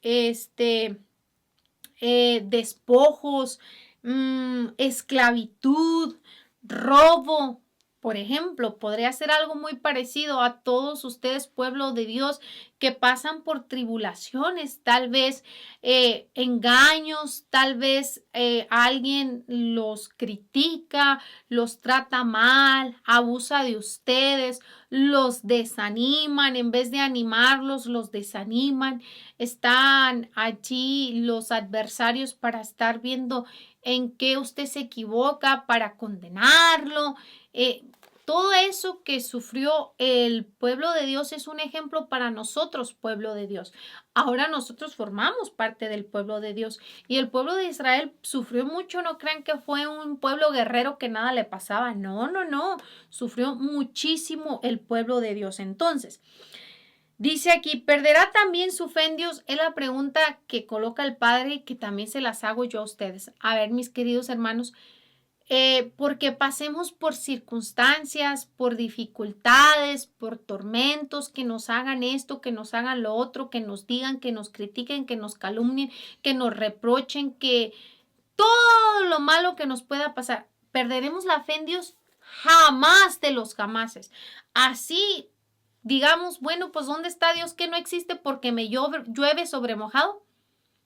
despojos, esclavitud, robo. Por ejemplo, podría ser algo muy parecido a todos ustedes, pueblo de Dios, que pasan por tribulaciones, tal vez engaños, tal vez alguien los critica, los trata mal, abusa de ustedes, los desaniman, en vez de animarlos, los desaniman. Están allí los adversarios para estar viendo en qué usted se equivoca, para condenarlo. Todo eso que sufrió el pueblo de Dios es un ejemplo para nosotros, pueblo de Dios. Ahora nosotros formamos parte del pueblo de Dios y el pueblo de Israel sufrió mucho. No crean que fue un pueblo guerrero que nada le pasaba. No. Sufrió muchísimo el pueblo de Dios. Entonces, dice aquí, ¿perderá también su fe en Dios? Es la pregunta que coloca el Padre y que también se las hago yo a ustedes. A ver, mis queridos hermanos, porque pasemos por circunstancias, por dificultades, por tormentos, que nos hagan esto, que nos hagan lo otro, que nos digan, que nos critiquen, que nos calumnien, que nos reprochen, que todo lo malo que nos pueda pasar, ¿perderemos la fe en Dios? Jamás de los jamases. Así digamos, bueno, pues ¿dónde está Dios que no existe porque me llueve sobre mojado?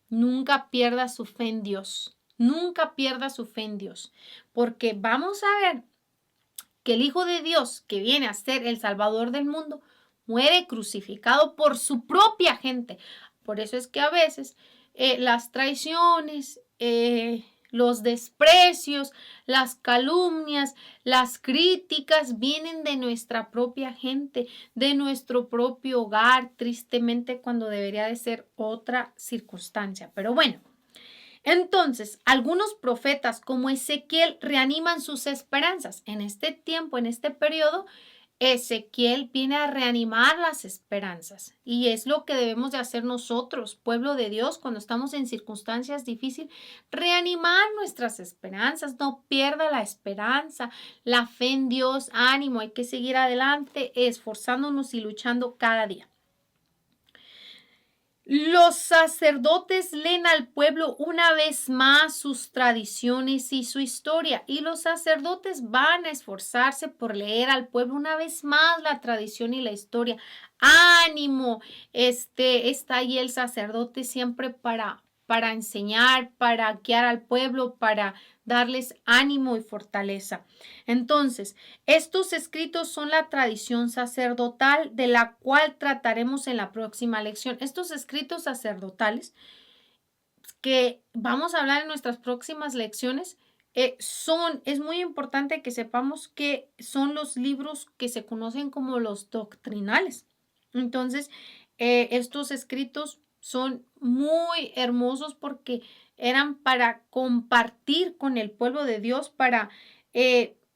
Nunca pierda su fe en Dios. Nunca pierda su fe en Dios. Porque vamos a ver que el Hijo de Dios, que viene a ser el Salvador del mundo, muere crucificado por su propia gente. Por eso es que a veces las traiciones, los desprecios, las calumnias, las críticas vienen de nuestra propia gente, de nuestro propio hogar, tristemente cuando debería de ser otra circunstancia. Pero bueno. Entonces, algunos profetas como Ezequiel reaniman sus esperanzas. En este tiempo, en este periodo, Ezequiel viene a reanimar las esperanzas y es lo que debemos de hacer nosotros, pueblo de Dios, cuando estamos en circunstancias difíciles, reanimar nuestras esperanzas, no pierda la esperanza, la fe en Dios, ánimo, hay que seguir adelante, esforzándonos y luchando cada día. Los sacerdotes leen al pueblo una vez más sus tradiciones y su historia, y los sacerdotes van a esforzarse por leer al pueblo una vez más la tradición y la historia. Ánimo, está ahí el sacerdote siempre para enseñar, para guiar al pueblo, para darles ánimo y fortaleza. Entonces, estos escritos son la tradición sacerdotal de la cual trataremos en la próxima lección. Estos escritos sacerdotales que vamos a hablar en nuestras próximas lecciones es muy importante que sepamos que son los libros que se conocen como los doctrinales. Entonces, estos escritos son muy hermosos porque eran para compartir con el pueblo de Dios, para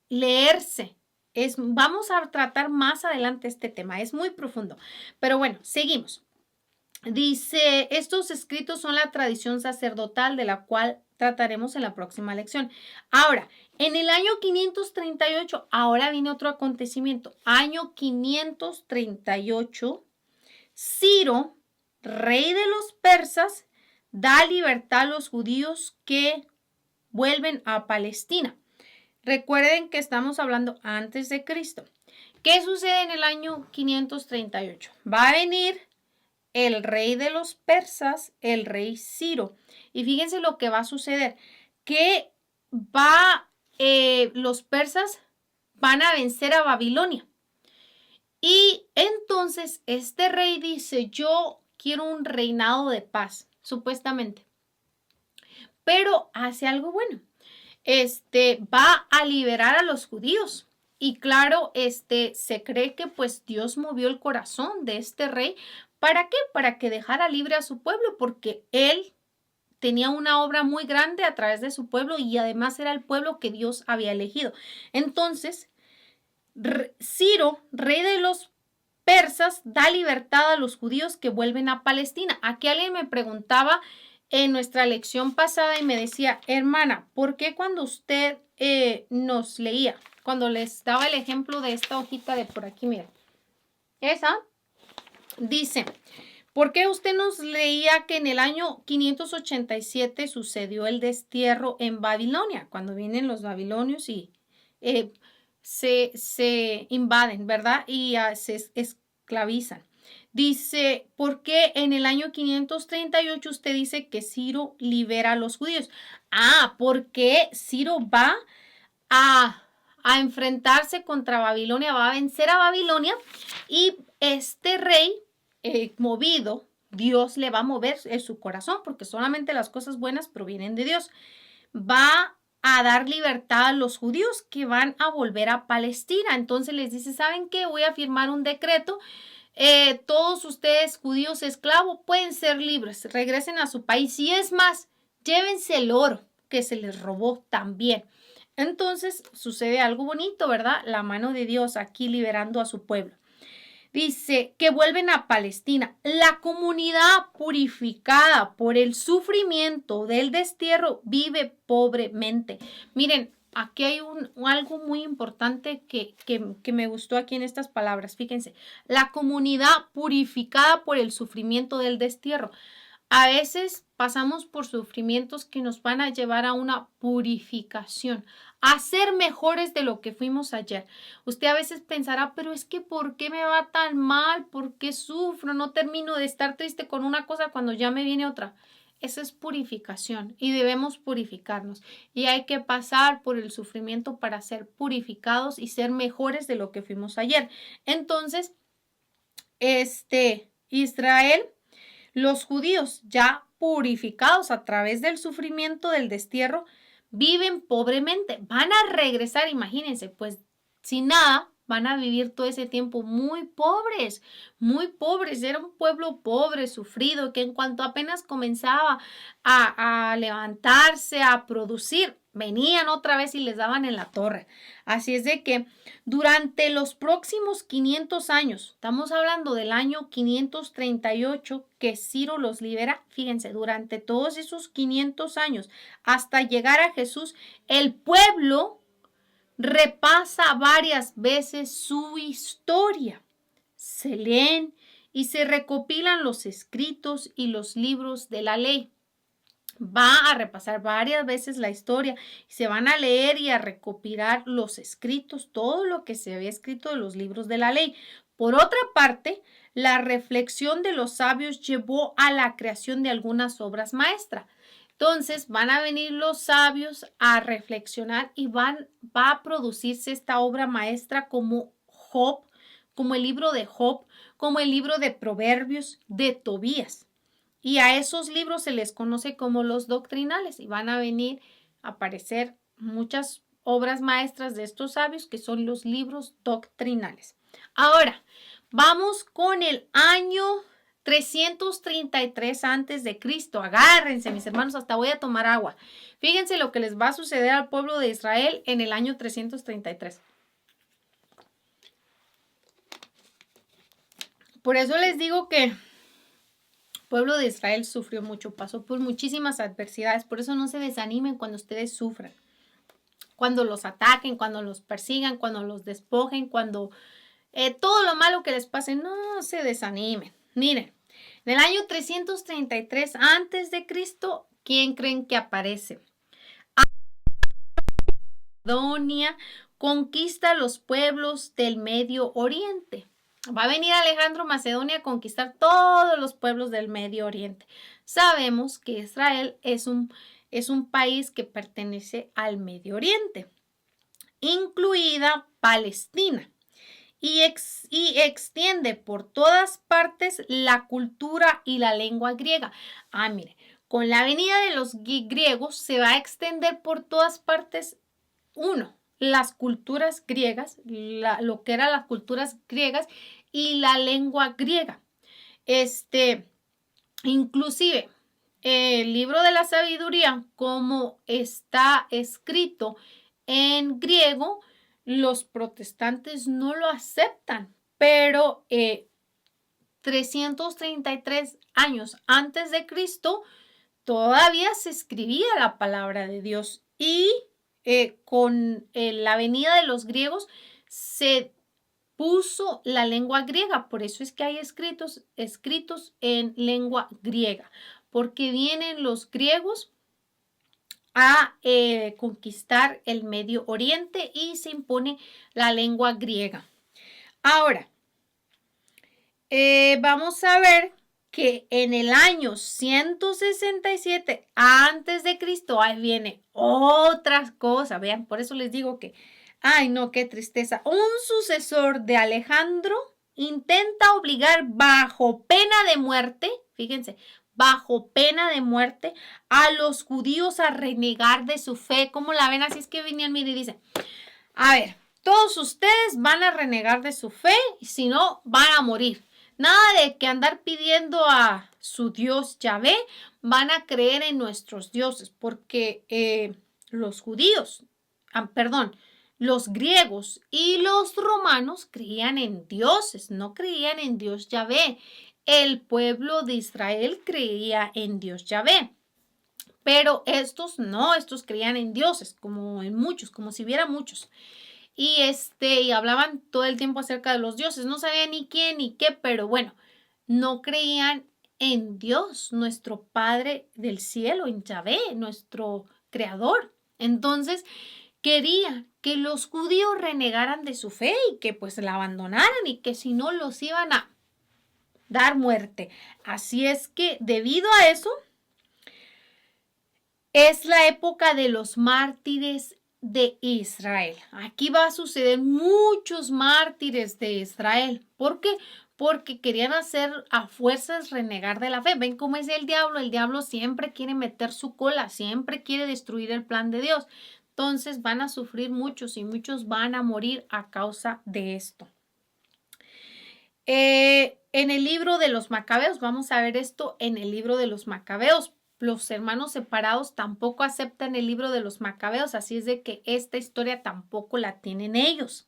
leerse. Vamos a tratar más adelante este tema, es muy profundo. Pero bueno, seguimos. Dice, estos escritos son la tradición sacerdotal de la cual trataremos en la próxima lección. Ahora, en el año 538, ahora viene otro acontecimiento. Año 538, Ciro, rey de los persas, da libertad a los judíos que vuelven a Palestina. Recuerden que estamos hablando antes de Cristo. ¿Qué sucede en el año 538? Va a venir el rey de los persas, el rey Ciro. Y fíjense lo que va a suceder, que los persas van a vencer a Babilonia. Y entonces este rey dice, yo quiero un reinado de paz, supuestamente. Pero hace algo bueno. Va a liberar a los judíos. Y claro, se cree que pues Dios movió el corazón de este rey. ¿Para qué? Para que dejara libre a su pueblo, porque él tenía una obra muy grande a través de su pueblo y además era el pueblo que Dios había elegido. Entonces, Ciro, rey de los persas, da libertad a los judíos que vuelven a Palestina. Aquí alguien me preguntaba en nuestra lección pasada y me decía, hermana, ¿por qué cuando usted nos leía, cuando les daba el ejemplo de esta hojita de por aquí, mira, esa dice, ¿por qué usted nos leía que en el año 587 sucedió el destierro en Babilonia, cuando vienen los babilonios y se invaden, ¿verdad? Y se esclavizan. Dice, ¿por qué en el año 538 usted dice que Ciro libera a los judíos? Porque Ciro va a enfrentarse contra Babilonia, va a vencer a Babilonia y este rey movido, Dios le va a mover en su corazón porque solamente las cosas buenas provienen de Dios. Va a dar libertad a los judíos que van a volver a Palestina. Entonces les dice, ¿saben qué? Voy a firmar un decreto. Todos ustedes judíos esclavos pueden ser libres, regresen a su país y es más, llévense el oro que se les robó también. Entonces sucede algo bonito, ¿verdad? La mano de Dios aquí liberando a su pueblo. Dice que vuelven a Palestina. La comunidad purificada por el sufrimiento del destierro vive pobremente. Miren, aquí hay algo muy importante que me gustó aquí en estas palabras. Fíjense, la comunidad purificada por el sufrimiento del destierro. A veces pasamos por sufrimientos que nos van a llevar a una purificación, a ser mejores de lo que fuimos ayer. Usted a veces pensará, pero es que ¿por qué me va tan mal? ¿Por qué sufro? No termino de estar triste con una cosa cuando ya me viene otra. Esa es purificación y debemos purificarnos. Y hay que pasar por el sufrimiento para ser purificados y ser mejores de lo que fuimos ayer. Entonces, Israel, los judíos ya purificados a través del sufrimiento del destierro, viven pobremente. Van a regresar, imagínense, pues sin nada, van a vivir todo ese tiempo muy pobres, muy pobres. Era un pueblo pobre, sufrido, que en cuanto apenas comenzaba a levantarse, a producir, venían otra vez y les daban en la torre. Así es de que durante los próximos 500 años, estamos hablando del año 538 que Ciro los libera, fíjense, durante todos esos 500 años hasta llegar a Jesús, el pueblo repasa varias veces su historia. Se leen y se recopilan los escritos y los libros de la ley. Va a repasar varias veces la historia y se van a leer y a recopilar los escritos, todo lo que se había escrito de los libros de la ley. Por otra parte, la reflexión de los sabios llevó a la creación de algunas obras maestras. Entonces van a venir los sabios a reflexionar y va a producirse esta obra maestra como Job, como el libro de Job, como el libro de Proverbios, de Tobías. Y a esos libros se les conoce como los doctrinales y van a venir a aparecer muchas obras maestras de estos sabios que son los libros doctrinales. Ahora, vamos con el año 333 antes de Cristo. Agárrense, mis hermanos, hasta voy a tomar agua. Fíjense lo que les va a suceder al pueblo de Israel en el año 333. Por eso les digo que el pueblo de Israel sufrió mucho, pasó por muchísimas adversidades. Por eso no se desanimen cuando ustedes sufran, cuando los ataquen, cuando los persigan, cuando los despojen, cuando todo lo malo que les pase, no se desanimen. Miren, en el año 333 antes de Cristo, ¿quién creen que aparece? Macedonia conquista los pueblos del Medio Oriente. Va a venir Alejandro Macedonia a conquistar todos los pueblos del Medio Oriente. Sabemos que Israel es un país que pertenece al Medio Oriente, incluida Palestina, y extiende por todas partes la cultura y la lengua griega. Mire, con la venida de los griegos se va a extender por todas partes, las culturas griegas, lo que eran las culturas griegas y la lengua griega. Inclusive el libro de la sabiduría, como está escrito en griego, los protestantes no lo aceptan, pero 333 años antes de Cristo todavía se escribía la palabra de Dios y con la venida de los griegos se puso la lengua griega. Por eso es que hay escritos en lengua griega, porque vienen los griegos a conquistar el Medio Oriente y se impone la lengua griega. Ahora, vamos a ver que en el año 167 antes de Cristo, ahí viene otras cosas, vean, por eso les digo que, ay no, qué tristeza, un sucesor de Alejandro intenta obligar bajo pena de muerte, fíjense, bajo pena de muerte a los judíos a renegar de su fe. ¿Cómo la ven? Así es que venían, mire, y dicen, a ver, todos ustedes van a renegar de su fe y si no, van a morir. Nada de que andar pidiendo a su Dios Yahvé, van a creer en nuestros dioses, porque los judíos, los griegos y los romanos creían en dioses, no creían en Dios Yahvé. El pueblo de Israel creía en Dios Yahvé, pero estos no, estos creían en dioses, como en muchos, como si hubiera muchos. Y hablaban todo el tiempo acerca de los dioses, no sabían ni quién ni qué, pero bueno, no creían en Dios, nuestro Padre del cielo, en Yahvé, nuestro Creador. Entonces, quería que los judíos renegaran de su fe y que pues la abandonaran y que si no los iban a dar muerte. Así es que debido a eso, es la época de los mártires de Israel. Aquí va a suceder muchos mártires de Israel. ¿Por qué? Porque querían hacer a fuerzas renegar de la fe. ¿Ven cómo es el diablo? El diablo siempre quiere meter su cola, siempre quiere destruir el plan de Dios. Entonces van a sufrir muchos y muchos van a morir a causa de esto. En el libro de los Macabeos, vamos a ver esto en el libro de los Macabeos. Los hermanos separados tampoco aceptan el libro de los Macabeos, así es de que esta historia tampoco la tienen ellos.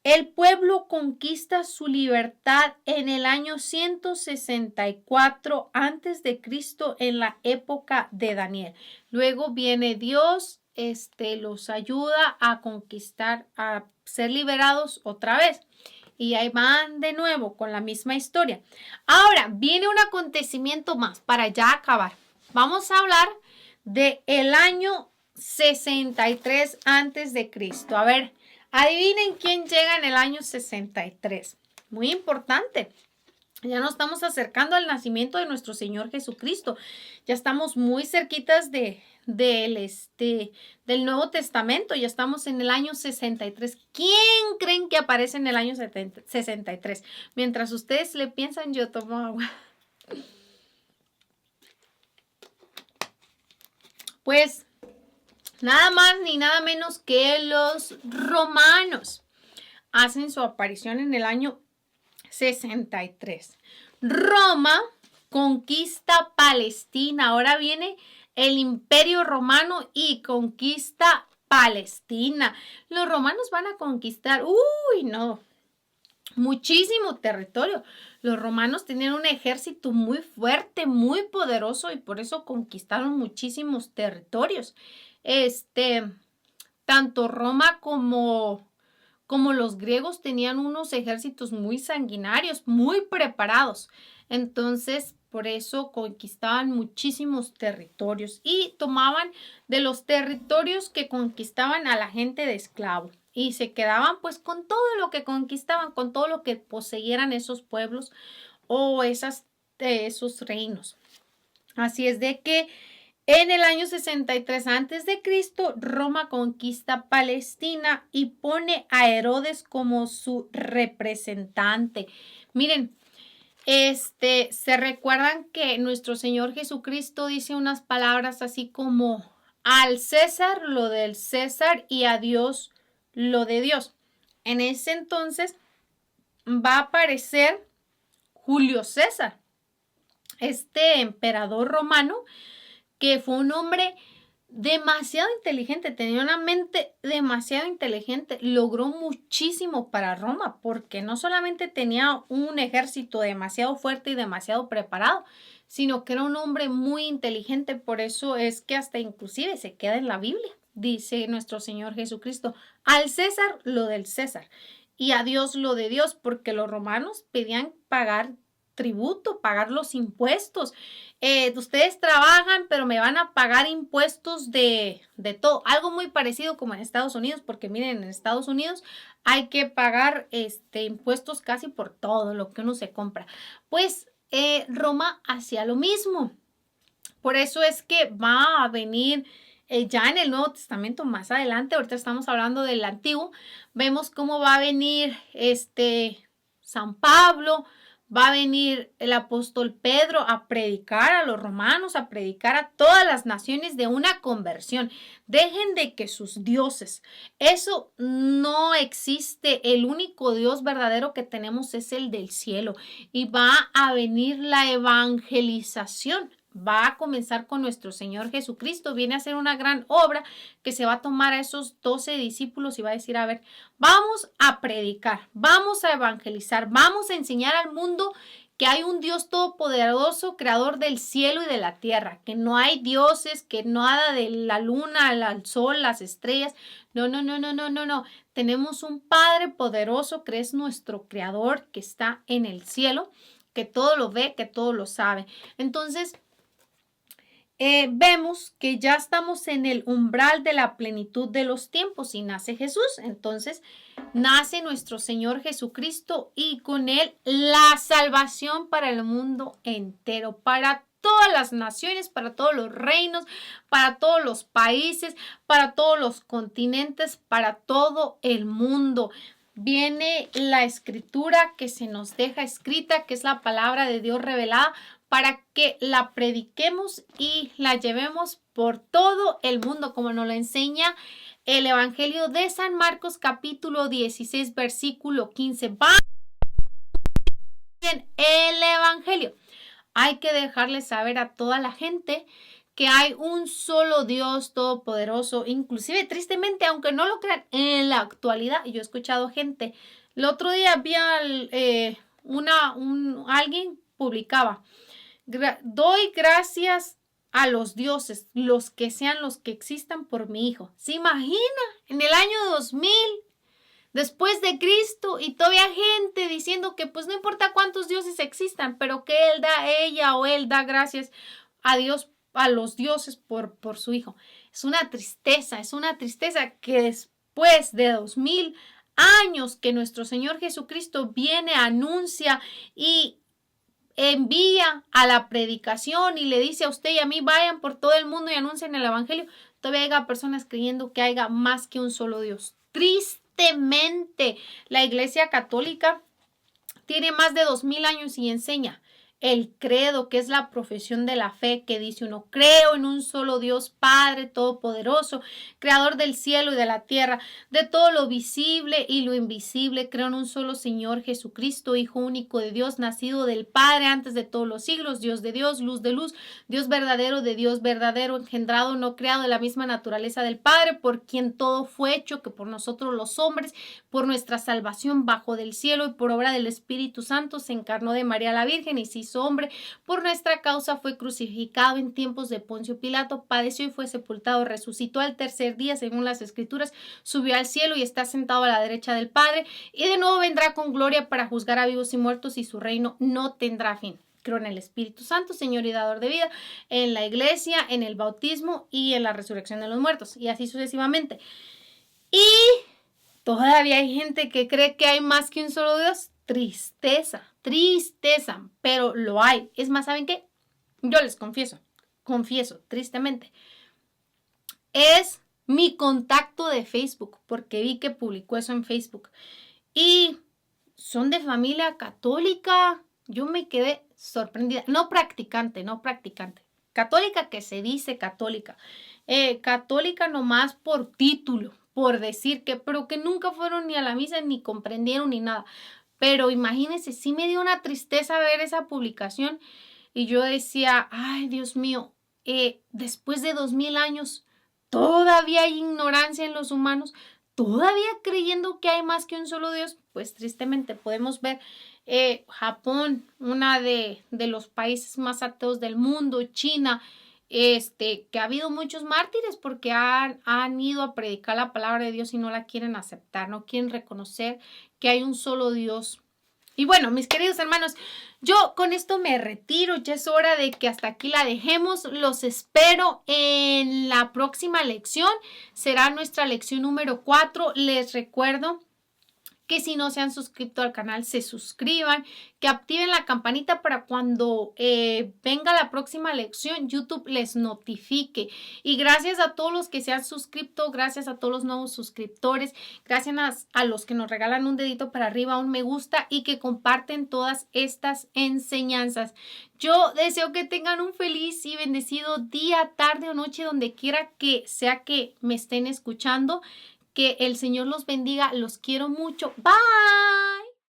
El pueblo conquista su libertad en el año 164 a.C. en la época de Daniel. Luego viene Dios, los ayuda a conquistar, a ser liberados otra vez. Y ahí van de nuevo con la misma historia. Ahora viene un acontecimiento más para ya acabar. Vamos a hablar de el año 63 a.C. A ver, adivinen quién llega en el año 63. Muy importante. Ya nos estamos acercando al nacimiento de nuestro Señor Jesucristo. Ya estamos muy cerquitas del Nuevo Testamento. Ya estamos en el año 63. ¿Quién creen que aparece en el año 63? Mientras ustedes le piensan, yo tomo agua. Pues nada más ni nada menos que los romanos hacen su aparición en el año 63. Roma conquista Palestina. Ahora viene el Imperio Romano y conquista Palestina. Los romanos van a conquistar, muchísimo territorio. Los romanos tenían un ejército muy fuerte, muy poderoso y por eso conquistaron muchísimos territorios. Tanto Roma como los griegos tenían unos ejércitos muy sanguinarios, muy preparados. Entonces, por eso conquistaban muchísimos territorios y tomaban de los territorios que conquistaban a la gente de esclavo. Y se quedaban pues con todo lo que conquistaban, con todo lo que poseyeran esos pueblos o esos reinos. Así es de que en el año 63 a.C., Roma conquista Palestina y pone a Herodes como su representante. Miren, se recuerdan que nuestro Señor Jesucristo dice unas palabras así como al César lo del César y a Dios lo de Dios. En ese entonces va a aparecer Julio César, este emperador romano, que fue un hombre demasiado inteligente, tenía una mente demasiado inteligente, logró muchísimo para Roma, porque no solamente tenía un ejército demasiado fuerte y demasiado preparado, sino que era un hombre muy inteligente. Por eso es que hasta inclusive se queda en la Biblia. Dice nuestro Señor Jesucristo, al César lo del César y a Dios lo de Dios, porque los romanos pedían pagar tributo, pagar los impuestos. Ustedes trabajan, pero me van a pagar impuestos de todo. Algo muy parecido como en Estados Unidos, porque miren, en Estados Unidos hay que pagar impuestos casi por todo lo que uno se compra. Pues Roma hacía lo mismo. Por eso es que va a venir ya en el Nuevo Testamento más adelante. Ahorita estamos hablando del Antiguo. Vemos cómo va a venir San Pablo. Va a venir el apóstol Pedro a predicar a los romanos, a predicar a todas las naciones de una conversión. Dejen de que sus dioses, eso no existe. El único Dios verdadero que tenemos es el del cielo. Y va a venir la evangelización. Va a comenzar con nuestro Señor Jesucristo. Viene a hacer una gran obra que se va a tomar a esos 12 discípulos y va a decir, a ver, vamos a predicar, vamos a evangelizar, vamos a enseñar al mundo que hay un Dios todopoderoso, creador del cielo y de la tierra, que no hay dioses, que nada de la luna, el sol, las estrellas. No. Tenemos un Padre poderoso que es nuestro creador, que está en el cielo. que todo lo ve, que todo lo sabe. Entonces, vemos que ya estamos en el umbral de la plenitud de los tiempos y nace Jesús. Entonces, nace nuestro Señor Jesucristo y con él la salvación para el mundo entero, para todas las naciones, para todos los reinos, para todos los países, para todos los continentes, para todo el mundo. Viene la escritura que se nos deja escrita, que es la palabra de Dios revelada, para que la prediquemos y la llevemos por todo el mundo, como nos lo enseña el Evangelio de San Marcos, capítulo 16, versículo 15. Va en el Evangelio. Hay que dejarle saber a toda la gente que hay un solo Dios todopoderoso, inclusive tristemente, aunque no lo crean, en la actualidad, yo he escuchado gente, el otro día había alguien publicaba, doy gracias a los dioses, los que sean los que existan por mi hijo. ¿Se imagina? En el año 2000, después de Cristo, y todavía gente diciendo que pues no importa cuántos dioses existan, pero que ella o él da gracias a Dios, a los dioses por su hijo. Es una tristeza que después de 2000 años que nuestro Señor Jesucristo viene, anuncia y envía a la predicación y le dice a usted y a mí, vayan por todo el mundo y anuncien el evangelio, todavía haya personas creyendo que haya más que un solo Dios. Tristemente, la Iglesia Católica tiene más de 2000 años y enseña el credo, que es la profesión de la fe, que dice uno, creo en un solo Dios, Padre Todopoderoso, Creador del cielo y de la tierra, de todo lo visible y lo invisible, creo en un solo Señor Jesucristo, Hijo único de Dios, nacido del Padre antes de todos los siglos, Dios de Dios, luz de luz, Dios verdadero de Dios verdadero, engendrado, no creado, de la misma naturaleza del Padre, por quien todo fue hecho, que por nosotros los hombres, por nuestra salvación bajo del cielo y por obra del Espíritu Santo, se encarnó de María la Virgen y se hizo hombre, por nuestra causa fue crucificado en tiempos de Poncio Pilato, padeció y fue sepultado, resucitó al tercer día según las Escrituras, subió al cielo y está sentado a la derecha del Padre, y de nuevo vendrá con gloria para juzgar a vivos y muertos, y su reino no tendrá fin. Creo en el Espíritu Santo, Señor y dador de vida, en la iglesia, en el bautismo y en la resurrección de los muertos, y así sucesivamente. Y todavía hay gente que cree que hay más que un solo Dios. Tristeza, pero lo hay. Es más, ¿saben qué? Yo les confieso, tristemente. Es mi contacto de Facebook, porque vi que publicó eso en Facebook. Y son de familia católica. Yo me quedé sorprendida. No practicante. Católica que se dice católica. Católica nomás por título, por decir que, pero que nunca fueron ni a la misa, ni comprendieron, ni nada. Pero imagínense, sí me dio una tristeza ver esa publicación y yo decía, ay, Dios mío, después de 2000 años, todavía hay ignorancia en los humanos, todavía creyendo que hay más que un solo Dios. Pues tristemente podemos ver Japón, una de los países más ateos del mundo, China, que ha habido muchos mártires porque han ido a predicar la palabra de Dios y no la quieren aceptar, no quieren reconocer que hay un solo Dios. Y bueno, mis queridos hermanos, yo con esto me retiro, ya es hora de que hasta aquí la dejemos. Los espero en la próxima lección, será nuestra lección número 4. Les recuerdo que si no se han suscrito al canal, se suscriban, que activen la campanita para cuando venga la próxima lección, YouTube les notifique. Y gracias a todos los que se han suscrito, gracias a todos los nuevos suscriptores, gracias a los que nos regalan un dedito para arriba, un me gusta y que comparten todas estas enseñanzas. Yo deseo que tengan un feliz y bendecido día, tarde o noche, donde quiera que sea que me estén escuchando. Que el Señor los bendiga. Los quiero mucho. Bye.